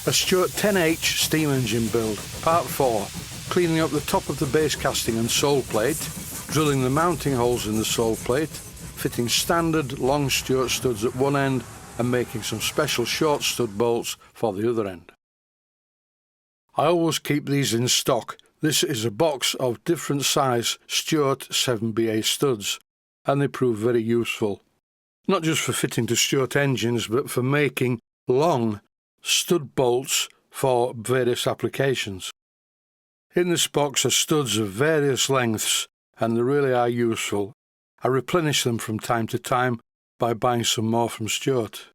A Stuart 10H steam engine build, part 4, cleaning up the top of the base casting and sole plate, drilling the mounting holes in the sole plate, fitting standard long Stuart studs at one end and making some special short stud bolts for the other end. I always keep these in stock. This is a box of different size Stuart 7BA studs, and they prove very useful. Not just for fitting to Stuart engines, but for making long stud bolts for various applications. In this box are studs of various lengths, and they really are useful. I replenish them from time to time by buying some more from Stuart.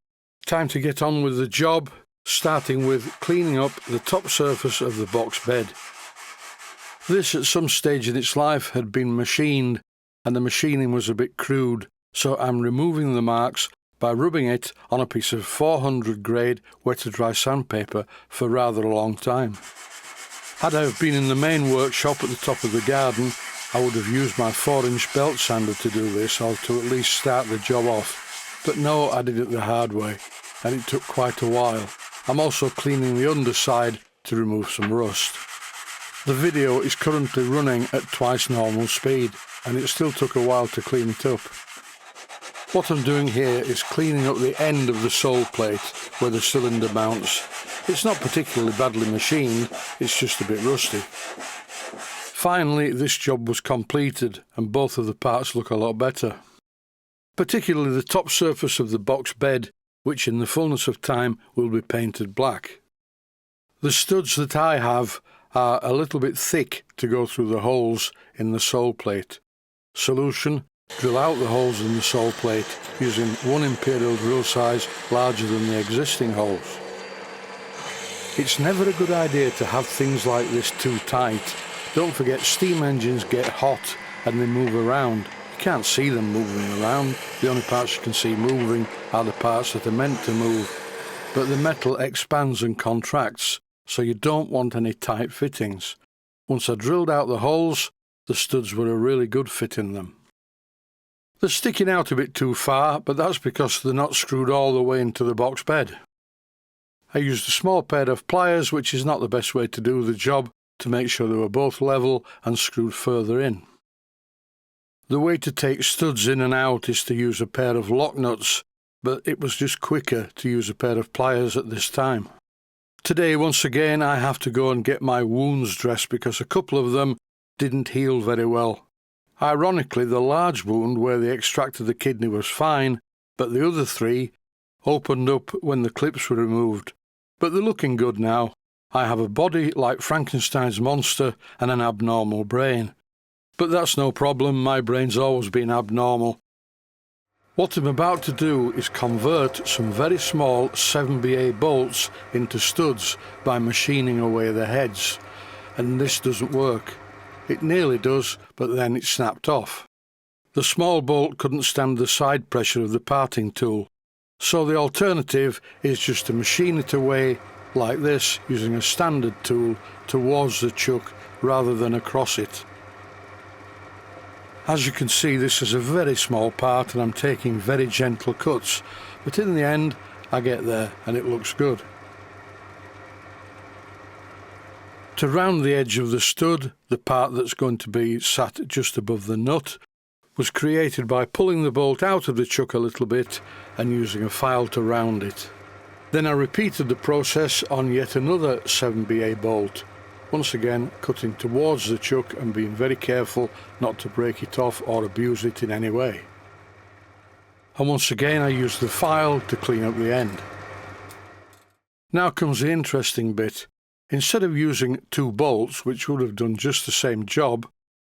Time to get on with the job, starting with cleaning up the top surface of the box bed. This at some stage in its life had been machined, and the machining was a bit crude, so I'm removing the marks by rubbing it on a piece of 400 grade wet to dry sandpaper for rather a long time. Had I have been in the main workshop at the top of the garden, I would have used my 4-inch belt sander to do this, or to at least start the job off. But no, I did it the hard way, and it took quite a while. I'm also cleaning the underside to remove some rust. The video is currently running at twice normal speed, and it still took a while to clean it up. What I'm doing here is cleaning up the end of the sole plate where the cylinder mounts. It's not particularly badly machined, it's just a bit rusty. Finally, this job was completed and both of the parts look a lot better. Particularly the top surface of the box bed, which in the fullness of time will be painted black. The studs that I have are a little bit thick to go through the holes in the sole plate. Solution: drill out the holes in the sole plate using one imperial drill size larger than the existing holes. It's never a good idea to have things like this too tight. Don't forget, steam engines get hot and they move around. You can't see them moving around. The only parts you can see moving are the parts that are meant to move. But the metal expands and contracts, so you don't want any tight fittings. Once I drilled out the holes, the studs were a really good fit in them. They're sticking out a bit too far, but that's because they're not screwed all the way into the box bed. I used a small pair of pliers, which is not the best way to do the job, to make sure they were both level and screwed further in. The way to take studs in and out is to use a pair of lock nuts, but it was just quicker to use a pair of pliers at this time. Today, once again, I have to go and get my wounds dressed because a couple of them didn't heal very well. Ironically, the large wound where they extracted the kidney was fine, but the other 3 opened up when the clips were removed. But they're looking good now. I have a body like Frankenstein's monster and an abnormal brain. But that's no problem, my brain's always been abnormal. What I'm about to do is convert some very small 7BA bolts into studs by machining away the heads. And this doesn't work. It nearly does, but then it snapped off. The small bolt couldn't stand the side pressure of the parting tool, so the alternative is just to machine it away like this using a standard tool towards the chuck rather than across it. As you can see, this is a very small part and I'm taking very gentle cuts, but in the end I get there and it looks good. To round the edge of the stud, the part that's going to be sat just above the nut, was created by pulling the bolt out of the chuck a little bit and using a file to round it. Then I repeated the process on yet another 7BA bolt, once again cutting towards the chuck and being very careful not to break it off or abuse it in any way. And once again I used the file to clean up the end. Now comes the interesting bit. Instead of using 2 bolts, which would have done just the same job,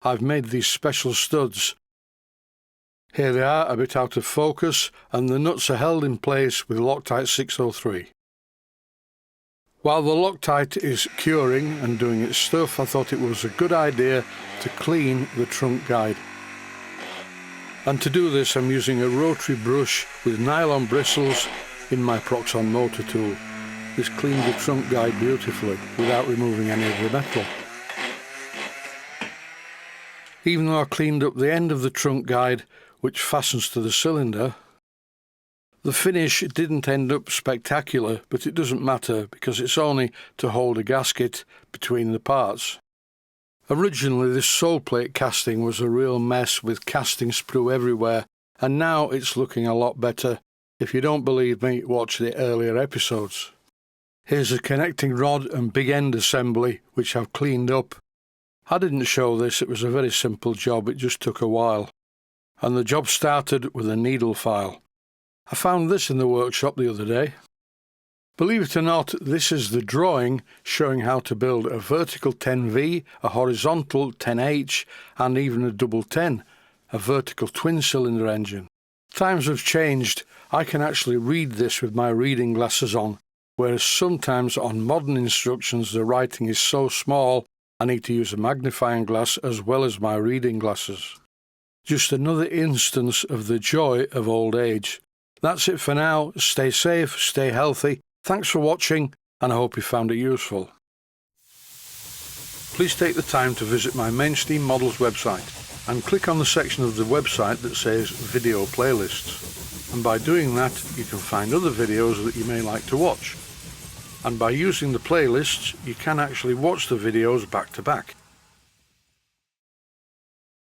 I've made these special studs. Here they are, a bit out of focus, and the nuts are held in place with Loctite 603. While the Loctite is curing and doing its stuff, I thought it was a good idea to clean the trunk guide. And to do this, I'm using a rotary brush with nylon bristles in my Proxon motor tool. This cleaned the trunk guide beautifully without removing any of the metal. Even though I cleaned up the end of the trunk guide, which fastens to the cylinder, The finish didn't end up spectacular, but it doesn't matter because it's only to hold a gasket between the parts. Originally this sole plate casting was a real mess with casting sprue everywhere, and now it's looking a lot better. If you don't believe me, watch the earlier episodes. Here's a connecting rod and big end assembly which I've cleaned up. I didn't show this, it was a very simple job, it just took a while. And the job started with a needle file. I found this in the workshop the other day. Believe it or not, this is the drawing showing how to build a vertical 10V, a horizontal 10H and even a double 10, a vertical twin-cylinder engine. Times have changed. I can actually read this with my reading glasses on, whereas sometimes on modern instructions the writing is so small I need to use a magnifying glass as well as my reading glasses. Just another instance of the joy of old age. That's it for now. Stay safe, stay healthy. Thanks for watching, and I hope you found it useful. Please take the time to visit my Mainsteam Models website and click on the section of the website that says Video Playlists. And by doing that, you can find other videos that you may like to watch. And by using the playlists, you can actually watch the videos back to back.